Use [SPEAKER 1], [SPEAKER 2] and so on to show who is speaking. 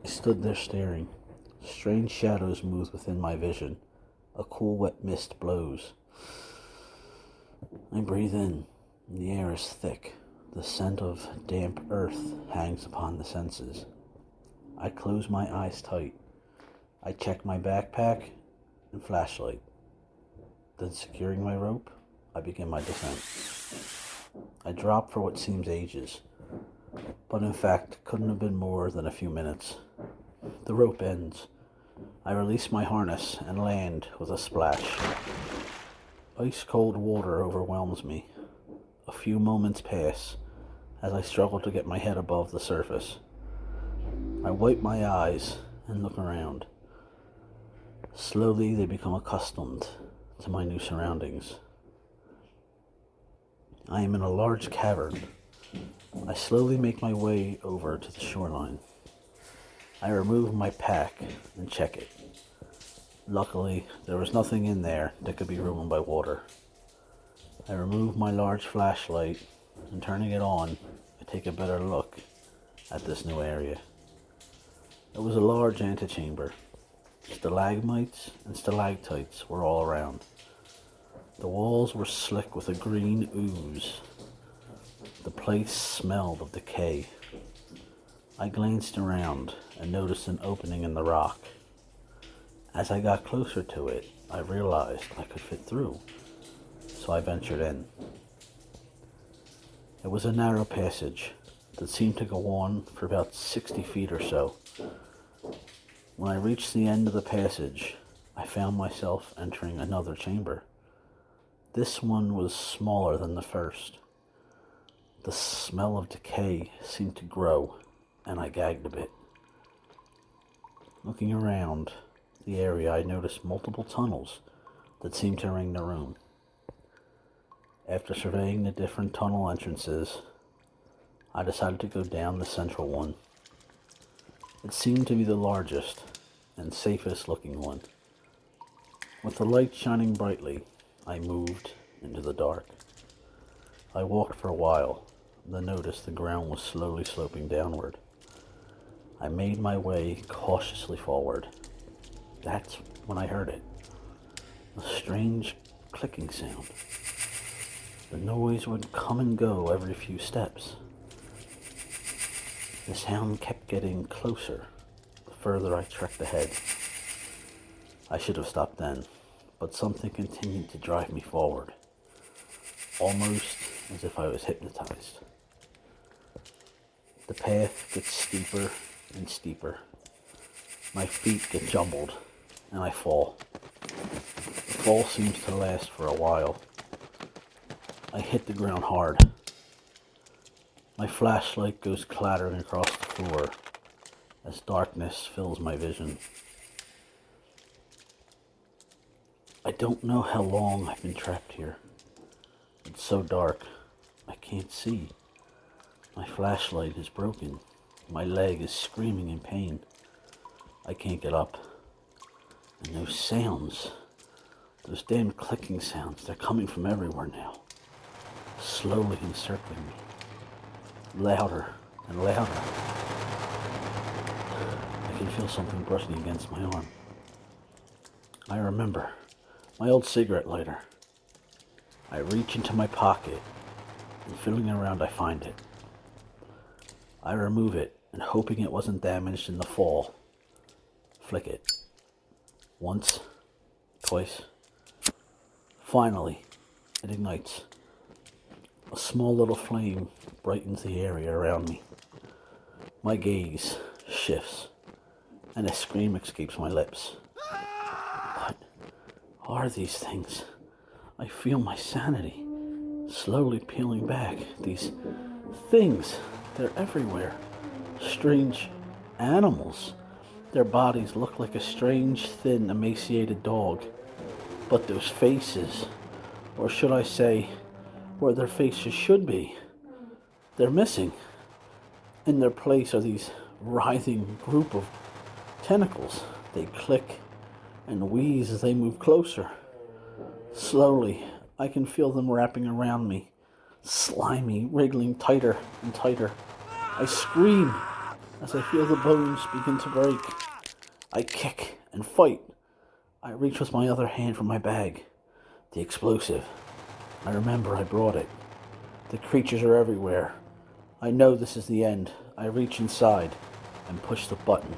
[SPEAKER 1] I stood there staring. Strange shadows moved within my vision. A cool, wet mist blows. I breathe in. The air is thick. The scent of damp earth hangs upon the senses. I close my eyes tight. I check my backpack and flashlight. Then, securing my rope, I begin my descent. I drop for what seems ages, but in fact couldn't have been more than a few minutes. The rope ends. I release my harness and land with a splash. Ice-cold water overwhelms me. A few moments pass as I struggle to get my head above the surface. I wipe my eyes and look around. Slowly they become accustomed to my new surroundings. I am in a large cavern. I slowly make my way over to the shoreline. I remove my pack and check it. Luckily, there was nothing in there that could be ruined by water. I remove my large flashlight and, turning it on, I take a better look at this new area. It was a large antechamber. Stalagmites and stalactites were all around. The walls were slick with a green ooze. The place smelled of decay. I glanced around and noticed an opening in the rock. As I got closer to it, I realized I could fit through, so I ventured in. It was a narrow passage that seemed to go on for about 60 feet or so. When I reached the end of the passage, I found myself entering another chamber. This one was smaller than the first. The smell of decay seemed to grow, and I gagged a bit. Looking around the area, I noticed multiple tunnels that seemed to ring the room. After surveying the different tunnel entrances, I decided to go down the central one. It seemed to be the largest and safest looking one. With the light shining brightly, I moved into the dark. I walked for a while, then noticed the ground was slowly sloping downward. I made my way cautiously forward. That's when I heard it. A strange clicking sound. The noise would come and go every few steps. The sound kept getting closer the further I trekked ahead. I should have stopped then, but something continued to drive me forward, almost as if I was hypnotized. The path gets steeper and steeper. My feet get jumbled, and I fall. The fall seems to last for a while. I hit the ground hard. My flashlight goes clattering across the floor as darkness fills my vision. I don't know how long I've been trapped here. It's so dark, I can't see. My flashlight is broken. My leg is screaming in pain. I can't get up. And those sounds, those damn clicking sounds, they're coming from everywhere now. Slowly encircling me. Louder and louder. I can feel something brushing against my arm. I remember my old cigarette lighter. I reach into my pocket, and feeling around I find it. I remove it, and hoping it wasn't damaged in the fall, flick it. Once, twice. Finally, it ignites. A small little flame brightens the area around me. My gaze shifts, and a scream escapes my lips. What are these things? I feel my sanity slowly peeling back. These things, they're everywhere. Strange animals. Their bodies look like a strange, thin, emaciated dog. But those faces, or should I say, where their faces should be, they're missing. In their place are these writhing group of tentacles. They click and wheeze as they move closer. Slowly, I can feel them wrapping around me, slimy, wriggling tighter and tighter. I scream, As I feel the bones begin to break, I kick and fight. I reach with my other hand for my bag, the explosive. I remember I brought it. The creatures are everywhere. I know this is the end. I reach inside and push the button.